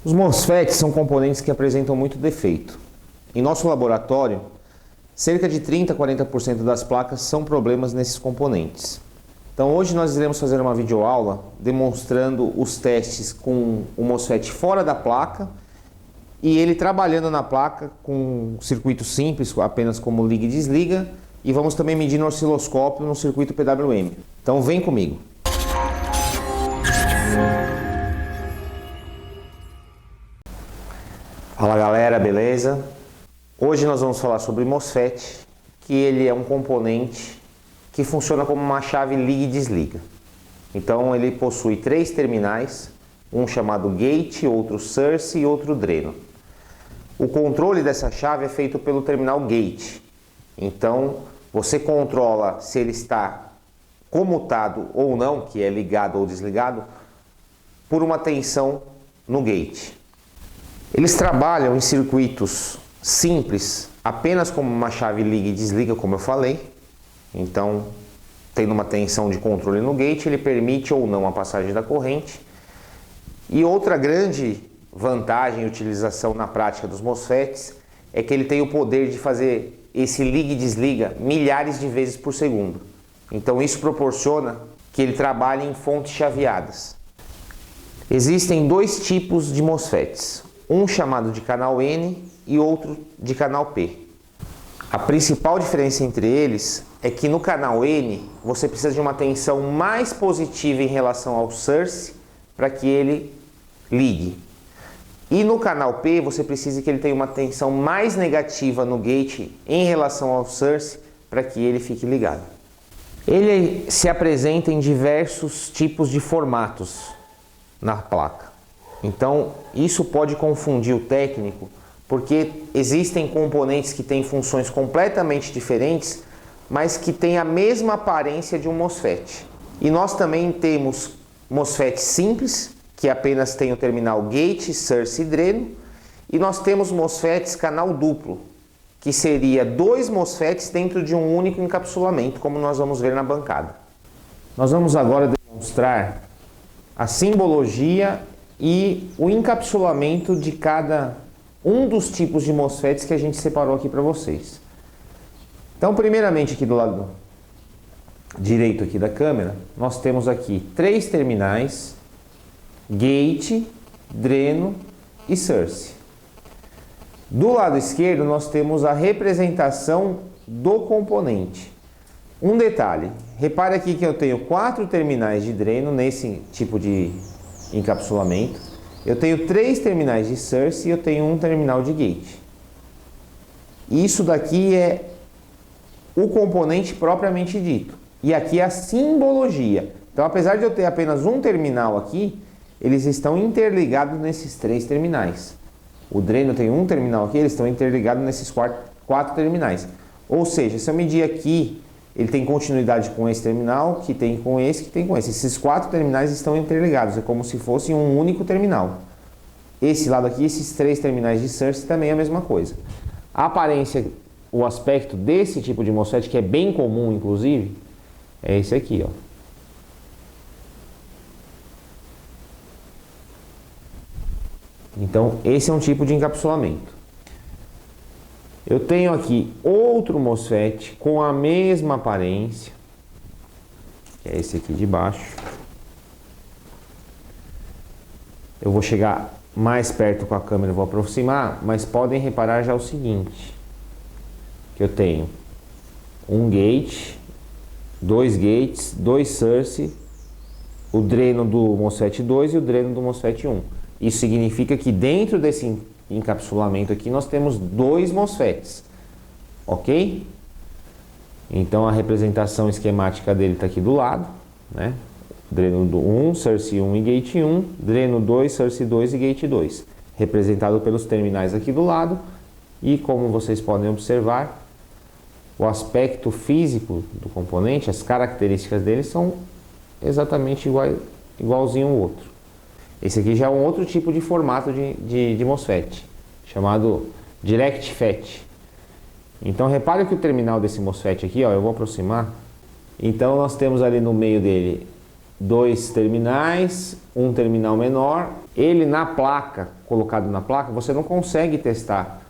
Os MOSFETs são componentes que apresentam muito defeito. Em nosso laboratório, cerca de 30 a 40% das placas são problemas nesses componentes. Então hoje nós iremos fazer uma videoaula demonstrando os testes com o MOSFET fora da placa e ele trabalhando na placa com circuito simples, apenas como liga e desliga, e vamos também medir no osciloscópio no circuito PWM. Então vem comigo. Fala galera, beleza? Hoje nós vamos falar sobre MOSFET, que ele é um componente que funciona como uma chave liga e desliga. Então ele possui 3 terminais, um chamado gate, outro source e outro dreno. O controle dessa chave é feito pelo terminal gate. Então você controla se ele está comutado ou não, que é ligado ou desligado, por uma tensão no gate. Eles trabalham em circuitos simples, apenas como uma chave liga e desliga, como eu falei. Então, tendo uma tensão de controle no gate, ele permite ou não a passagem da corrente. E outra grande vantagem e utilização na prática dos MOSFETs é que ele tem o poder de fazer esse liga e desliga milhares de vezes por segundo. Então isso proporciona que ele trabalhe em fontes chaveadas. Existem 2 tipos de MOSFETs, um chamado de canal N e outro de canal P. A principal diferença entre eles é que no canal N você precisa de uma tensão mais positiva em relação ao source para que ele ligue. E no canal P você precisa que ele tenha uma tensão mais negativa no gate em relação ao source para que ele fique ligado. Ele se apresenta em diversos tipos de formatos na placa. Então isso pode confundir o técnico, porque existem componentes que têm funções completamente diferentes, mas que têm a mesma aparência de um MOSFET. E nós também temos MOSFET simples, que apenas tem o terminal gate, source e dreno, e nós temos MOSFETs canal duplo, que seria 2 MOSFETs dentro de um único encapsulamento, como nós vamos ver na bancada. Nós vamos agora demonstrar a simbologia e o encapsulamento de cada um dos tipos de MOSFETs que a gente separou aqui para vocês. Então, primeiramente aqui do lado direito aqui da câmera, nós temos aqui 3 terminais, gate, dreno e source. Do lado esquerdo nós temos a representação do componente. Um detalhe, repare aqui que eu tenho 4 terminais de dreno nesse tipo de encapsulamento. Eu tenho 3 terminais de source e eu tenho um terminal de gate. Isso daqui é o componente propriamente dito. E aqui é a simbologia. Então, apesar de eu ter apenas um terminal aqui, eles estão interligados nesses 3 terminais. O dreno tem um terminal aqui, eles estão interligados nesses 4 terminais. Ou seja, se eu medir aqui, ele tem continuidade com esse terminal, que tem com esse, que tem com esse. Esses 4 terminais estão interligados, é como se fosse um único terminal. Esse lado aqui, esses 3 terminais de source também é a mesma coisa. A aparência, o aspecto desse tipo de MOSFET, que é bem comum inclusive, é esse aqui, ó. Então, esse é um tipo de encapsulamento. Eu tenho aqui outro MOSFET com a mesma aparência, que é esse aqui de baixo. Eu vou chegar mais perto com a câmera, vou aproximar, mas podem reparar já o seguinte, que eu tenho um gate, 2 gates, 2 source, o dreno do MOSFET 2 e o dreno do MOSFET 1. Isso significa que dentro desse encapsulamento aqui nós temos 2 MOSFETs, ok? Então a representação esquemática dele está aqui do lado, né? Dreno 1, source 1 e gate 1, dreno 2, source 2 e gate 2, representado pelos terminais aqui do lado. E como vocês podem observar, o aspecto físico do componente, as características dele são exatamente igualzinho ao outro. Esse aqui já é um outro tipo de formato de MOSFET, chamado Direct FET. Então repare que o terminal desse MOSFET aqui, ó, eu vou aproximar. Então nós temos ali no meio dele dois terminais, um terminal menor. Ele na placa, colocado na placa, você não consegue testar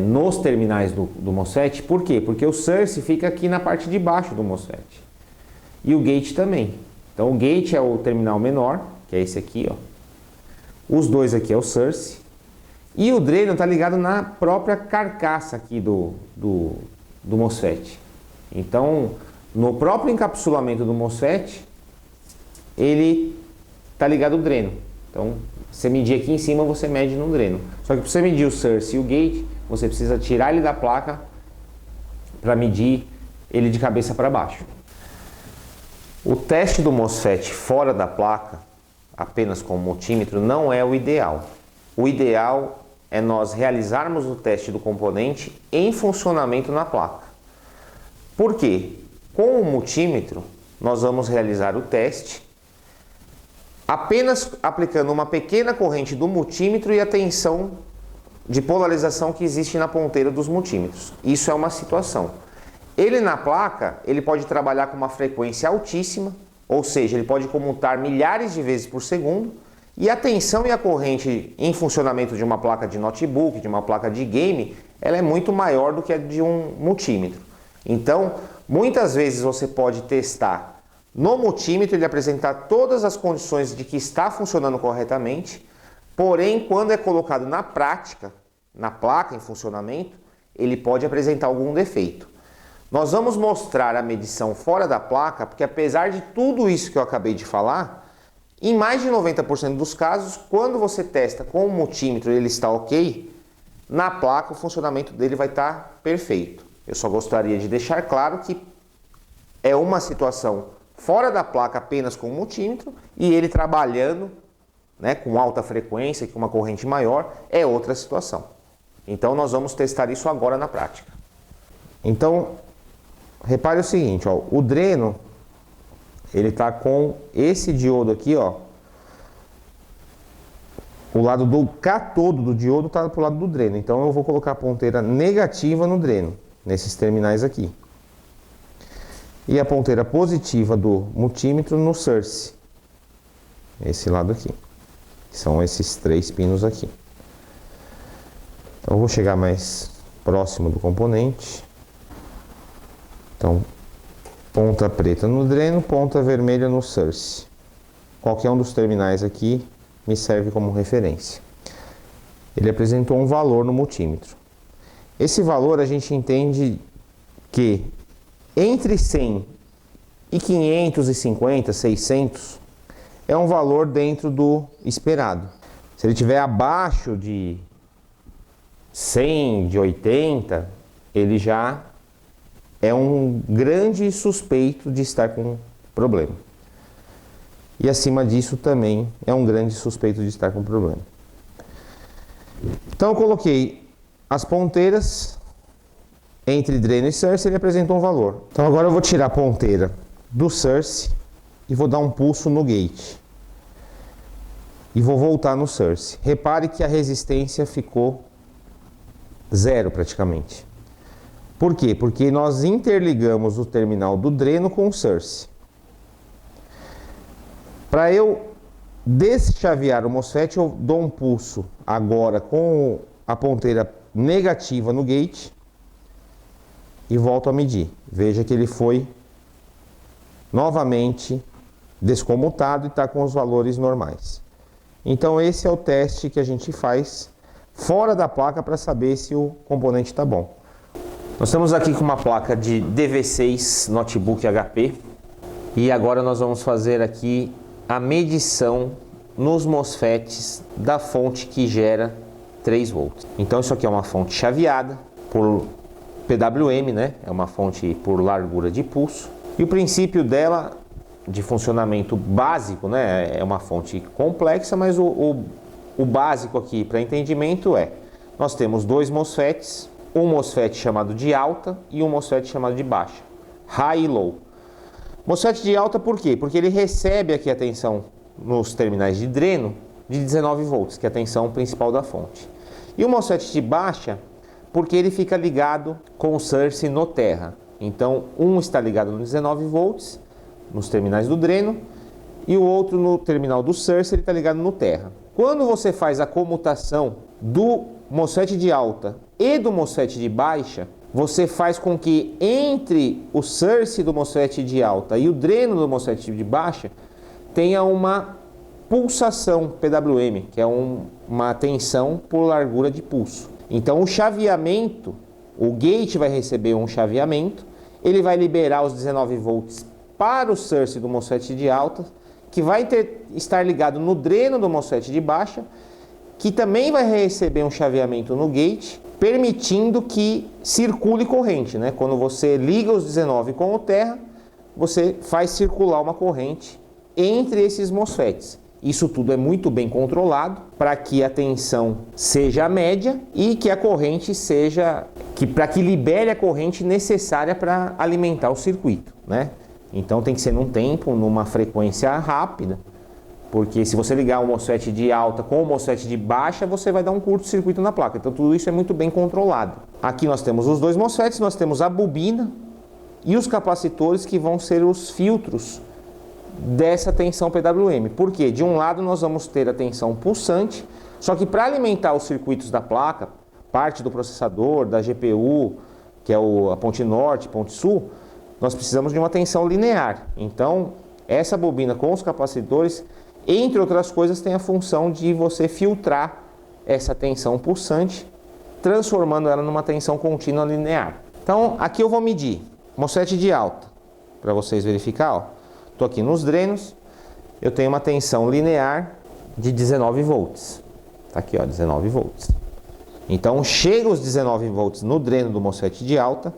nos terminais do MOSFET. Por quê? Porque o source fica aqui na parte de baixo do MOSFET. E o gate também. Então o gate é o terminal menor, que é esse aqui, ó. Os dois aqui é o source. E o dreno está ligado na própria carcaça aqui do MOSFET. Então, no próprio encapsulamento do MOSFET, ele está ligado ao dreno. Então, você medir aqui em cima, você mede no dreno. Só que para você medir o source e o gate, você precisa tirar ele da placa para medir ele de cabeça para baixo. O teste do MOSFET fora da placa, apenas com o multímetro, não é o ideal. O ideal é nós realizarmos o teste do componente em funcionamento na placa. Por quê? Com o multímetro, nós vamos realizar o teste apenas aplicando uma pequena corrente do multímetro e a tensão de polarização que existe na ponteira dos multímetros. Isso é uma situação. Ele na placa, ele pode trabalhar com uma frequência altíssima, ou seja, ele pode comutar milhares de vezes por segundo, e a tensão e a corrente em funcionamento de uma placa de notebook, de uma placa de game, ela é muito maior do que a de um multímetro. Então, muitas vezes você pode testar no multímetro, ele apresentar todas as condições de que está funcionando corretamente, porém, quando é colocado na prática, na placa em funcionamento, ele pode apresentar algum defeito. Nós vamos mostrar a medição fora da placa, porque apesar de tudo isso que eu acabei de falar, em mais de 90% dos casos, quando você testa com o multímetro e ele está ok, na placa o funcionamento dele vai estar perfeito. Eu só gostaria de deixar claro que é uma situação fora da placa apenas com o multímetro e ele trabalhando, né, com alta frequência, com uma corrente maior, é outra situação. Então nós vamos testar isso agora na prática. Então, repare o seguinte, ó, o dreno, ele está com esse diodo aqui, ó. O lado do cátodo do diodo está para o lado do dreno. Então eu vou colocar a ponteira negativa no dreno, nesses terminais aqui. E a ponteira positiva do multímetro no source. Esse lado aqui. São esses três pinos aqui. Então eu vou chegar mais próximo do componente. Então, ponta preta no dreno, ponta vermelha no source. Qualquer um dos terminais aqui me serve como referência. Ele apresentou um valor no multímetro. Esse valor a gente entende que entre 100 e 550, 600 é um valor dentro do esperado. Se ele estiver abaixo de 100, de 80, ele já é um grande suspeito de estar com problema. E acima disso também é um grande suspeito de estar com problema. Então eu coloquei as ponteiras entre dreno e source, ele apresentou um valor. Então agora eu vou tirar a ponteira do source e vou dar um pulso no gate. E vou voltar no source. Repare que a resistência ficou zero praticamente. Por quê? Porque nós interligamos o terminal do dreno com o source. Para eu deschavear o MOSFET, eu dou um pulso agora com a ponteira negativa no gate e volto a medir. Veja que ele foi novamente descomutado e está com os valores normais. Então esse é o teste que a gente faz fora da placa para saber se o componente está bom. Nós estamos aqui com uma placa de DV6 Notebook HP e agora nós vamos fazer aqui a medição nos MOSFETs da fonte que gera 3 volts. Então isso aqui é uma fonte chaveada por PWM, né? É uma fonte por largura de pulso. E o princípio dela de funcionamento básico, né? É uma fonte complexa, mas o básico aqui para entendimento é: nós temos dois MOSFETs, um MOSFET chamado de alta e um MOSFET chamado de baixa, high e low. MOSFET de alta por quê? Porque ele recebe aqui a tensão nos terminais de dreno de 19 volts, que é a tensão principal da fonte. E o MOSFET de baixa, porque ele fica ligado com o source no terra. Então, um está ligado nos 19 volts, nos terminais do dreno, e o outro no terminal do source, ele está ligado no terra. Quando você faz a comutação do MOSFET de alta e do MOSFET de baixa, você faz com que entre o source do MOSFET de alta e o dreno do MOSFET de baixa tenha uma pulsação PWM, que é uma tensão por largura de pulso. Então o chaveamento, o gate vai receber um chaveamento, ele vai liberar os 19 volts para o source do MOSFET de alta, que vai estar ligado no dreno do MOSFET de baixa, que também vai receber um chaveamento no gate, permitindo que circule corrente, né? Quando você liga os 19 com o terra, você faz circular uma corrente entre esses MOSFETs. Isso tudo é muito bem controlado para que a tensão seja a média e que a corrente seja, para que libere a corrente necessária para alimentar o circuito, né? Então tem que ser num tempo, numa frequência rápida, porque se você ligar o MOSFET de alta com o MOSFET de baixa, você vai dar um curto-circuito na placa. Então tudo isso é muito bem controlado. Aqui nós temos os dois MOSFETs, nós temos a bobina e os capacitores, que vão ser os filtros dessa tensão PWM. Por quê? De um lado nós vamos ter a tensão pulsante, só que para alimentar os circuitos da placa, parte do processador, da GPU, que é a ponte norte, ponte sul, nós precisamos de uma tensão linear. Então, essa bobina com os capacitores, entre outras coisas, tem a função de você filtrar essa tensão pulsante, transformando ela numa tensão contínua linear. Então, aqui eu vou medir MOSFET de alta, para vocês verificar, ó. Estou aqui nos drenos, eu tenho uma tensão linear de 19 volts. Está aqui, ó, 19 volts. Então, chega os 19 volts no dreno do MOSFET de alta.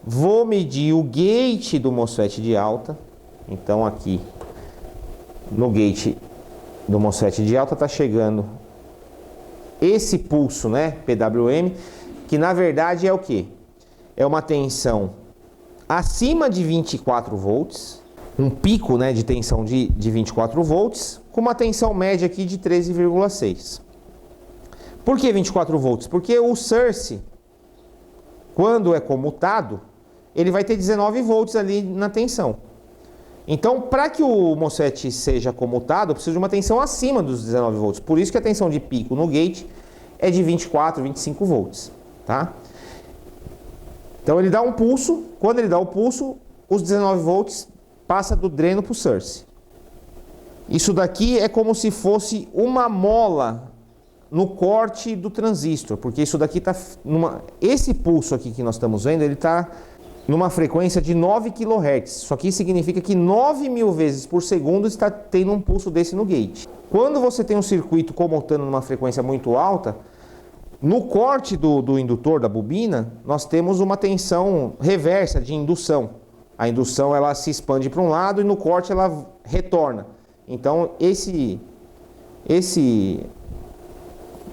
Vou medir o gate do MOSFET de alta. Então, aqui no gate do MOSFET de alta está chegando esse pulso, né, PWM, que na verdade é o quê? É uma tensão acima de 24 volts. Um pico, né, de tensão de 24 volts, com uma tensão média aqui de 13,6. Por que 24 volts? Porque o source, quando é comutado, ele vai ter 19 volts ali na tensão. Então, para que o MOSFET seja comutado, eu preciso de uma tensão acima dos 19 volts. Por isso que a tensão de pico no gate é de 24, 25 volts. Tá? Então, ele dá um pulso. Quando ele dá o pulso, os 19 volts passa do dreno para o source. Isso daqui é como se fosse uma mola no corte do transistor, porque isso daqui está esse pulso aqui que nós estamos vendo, ele está numa frequência de 9 kHz. Isso aqui significa que 9.000 vezes por segundo está tendo um pulso desse no gate. Quando você tem um circuito comutando numa frequência muito alta, no corte do indutor, da bobina, nós temos uma tensão reversa de indução. A indução ela se expande para um lado e no corte ela retorna. Então esse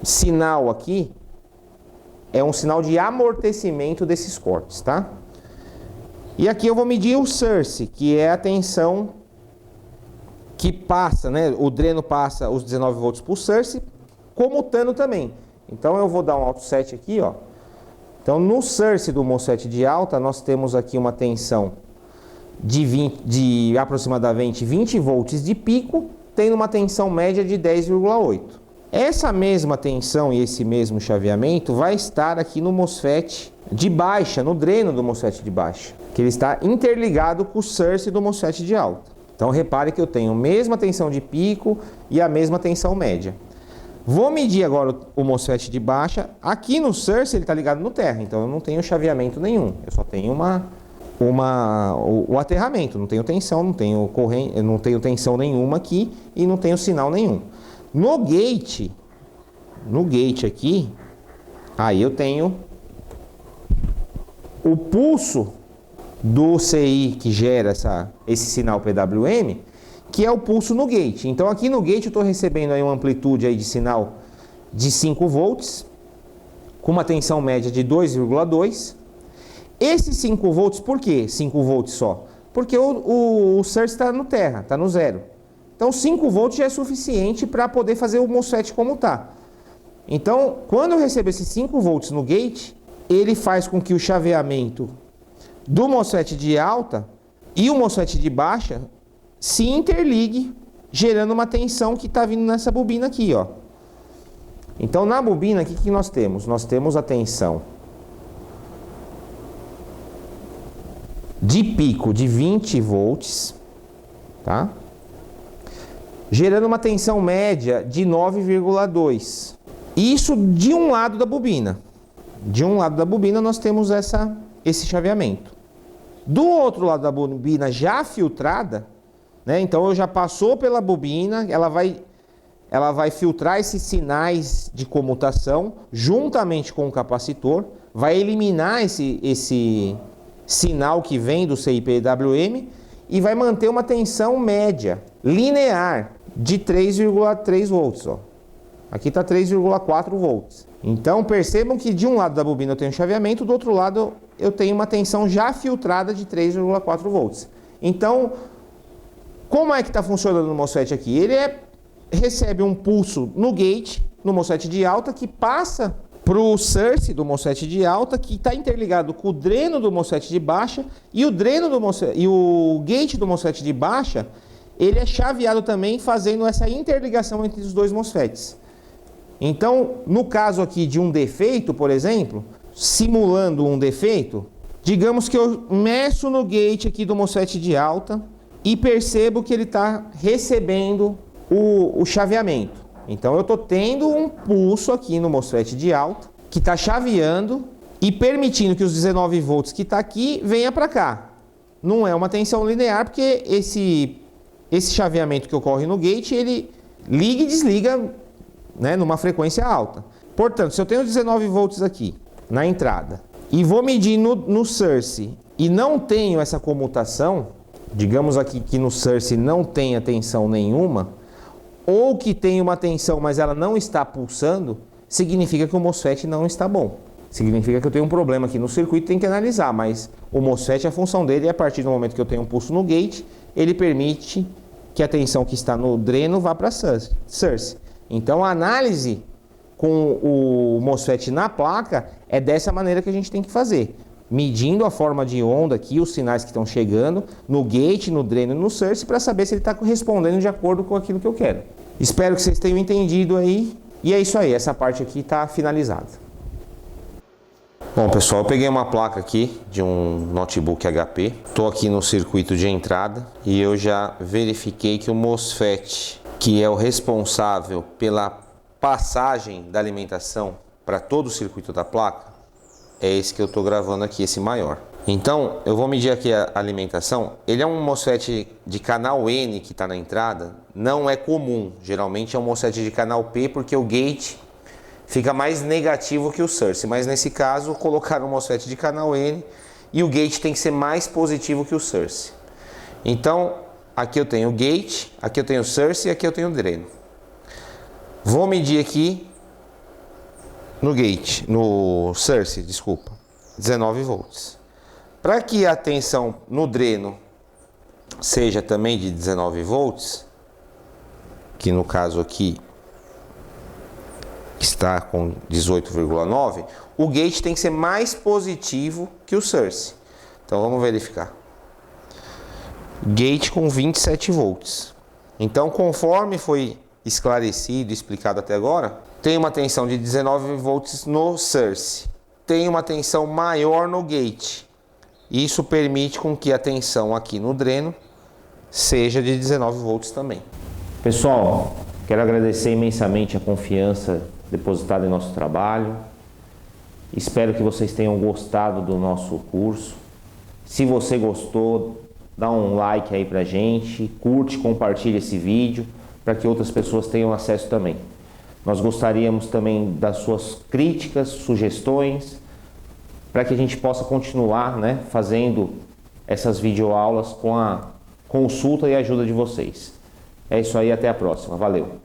sinal aqui é um sinal de amortecimento desses cortes, tá? E aqui eu vou medir o source, que é a tensão que passa, né? O dreno passa os 19 volts para o source, comutando também. Então eu vou dar um offset aqui, ó. Então no source do MOSFET de alta nós temos aqui uma tensão de aproximadamente 20 volts de pico, tendo uma tensão média de 10,8. Essa mesma tensão e esse mesmo chaveamento vai estar aqui no MOSFET de baixa, no dreno do MOSFET de baixa, que ele está interligado com o source do MOSFET de alta. Então repare que eu tenho a mesma tensão de pico e a mesma tensão média. Vou medir agora o MOSFET de baixa. Aqui no source ele está ligado no terra, então eu não tenho chaveamento nenhum, eu só tenho o aterramento, não tenho tensão, não tenho corrente, não tenho tensão nenhuma aqui e não tenho sinal nenhum. No gate aqui, aí eu tenho o pulso do CI que gera esse sinal PWM, que é o pulso no gate. Então aqui no gate eu estou recebendo aí uma amplitude aí de sinal de 5 volts, com uma tensão média de 2,2. Esses 5 volts, por que 5 volts só? Porque o source está no terra, está no zero. Então 5 volts já é suficiente para poder fazer o MOSFET como está. Então, quando eu recebo esses 5 volts no gate, ele faz com que o chaveamento do MOSFET de alta e o MOSFET de baixa se interligue gerando uma tensão que está vindo nessa bobina aqui, ó. Então, na bobina, o que nós temos? Nós temos a tensão de pico de 20 volts, tá? Gerando uma tensão média de 9,2. Isso de um lado da bobina. De um lado da bobina nós temos esse chaveamento. Do outro lado da bobina já filtrada, né? Então eu já passou pela bobina, ela vai filtrar esses sinais de comutação juntamente com o capacitor, vai eliminar esse sinal que vem do CIP-EWM e vai manter uma tensão média linear de 3,3 volts, ó. Aqui está 3,4 volts. Então percebam que de um lado da bobina eu tenho chaveamento, do outro lado eu tenho uma tensão já filtrada de 3,4 volts. Então, como é que está funcionando o MOSFET aqui? Ele recebe um pulso no gate, no MOSFET de alta, que passa para o source do MOSFET de alta, que está interligado com o dreno do MOSFET de baixa, e o dreno do MOSFET, e o gate do MOSFET de baixa, ele é chaveado também, fazendo essa interligação entre os dois MOSFETs. Então, no caso aqui de um defeito, por exemplo, simulando um defeito, digamos que eu meço no gate aqui do MOSFET de alta e percebo que ele está recebendo o chaveamento. Então eu estou tendo um pulso aqui no MOSFET de alta que está chaveando e permitindo que os 19 volts que está aqui venha para cá. Não é uma tensão linear, porque esse chaveamento que ocorre no gate, ele liga e desliga, né, numa frequência alta. Portanto, se eu tenho 19 volts aqui na entrada e vou medir no source e não tenho essa comutação, digamos aqui que no source não tenha tensão nenhuma, ou que tem uma tensão, mas ela não está pulsando, significa que o MOSFET não está bom. Significa que eu tenho um problema aqui no circuito, tem que analisar, mas o MOSFET, a função dele é, a partir do momento que eu tenho um pulso no gate, ele permite que a tensão que está no dreno vá para source. Então a análise com o MOSFET na placa é dessa maneira que a gente tem que fazer. Medindo a forma de onda aqui, os sinais que estão chegando no gate, no dreno e no source, para saber se ele está correspondendo de acordo com aquilo que eu quero. Espero que vocês tenham entendido aí. E é isso aí, essa parte aqui está finalizada. Bom pessoal, eu peguei uma placa aqui de um notebook HP. Estou aqui no circuito de entrada e eu já verifiquei que o MOSFET, que é o responsável pela passagem da alimentação para todo o circuito da placa, é esse que eu estou gravando aqui, esse maior. Então, eu vou medir aqui a alimentação. Ele é um MOSFET de canal N que está na entrada. Não é comum. Geralmente é um MOSFET de canal P, porque o gate fica mais negativo que o source. Mas nesse caso, colocaram um MOSFET de canal N e o gate tem que ser mais positivo que o source. Então, aqui eu tenho o gate, aqui eu tenho o source e aqui eu tenho o dreno. Vou medir aqui no source, desculpa, 19 volts. Para que a tensão no dreno seja também de 19 volts, que no caso aqui está com 18,9, o gate tem que ser mais positivo que o source. Então vamos verificar. Gate com 27 volts. Então, conforme foi esclarecido e explicado até agora, tem uma tensão de 19 volts no source, tem uma tensão maior no gate. Isso permite com que a tensão aqui no dreno seja de 19 volts também. Pessoal, quero agradecer imensamente a confiança depositada em nosso trabalho. Espero que vocês tenham gostado do nosso curso. Se você gostou, dá um like aí pra gente, curte, compartilha esse vídeo para que outras pessoas tenham acesso também. Nós gostaríamos também das suas críticas, sugestões, para que a gente possa continuar, né, fazendo essas videoaulas com a consulta e ajuda de vocês. É isso aí, até a próxima. Valeu!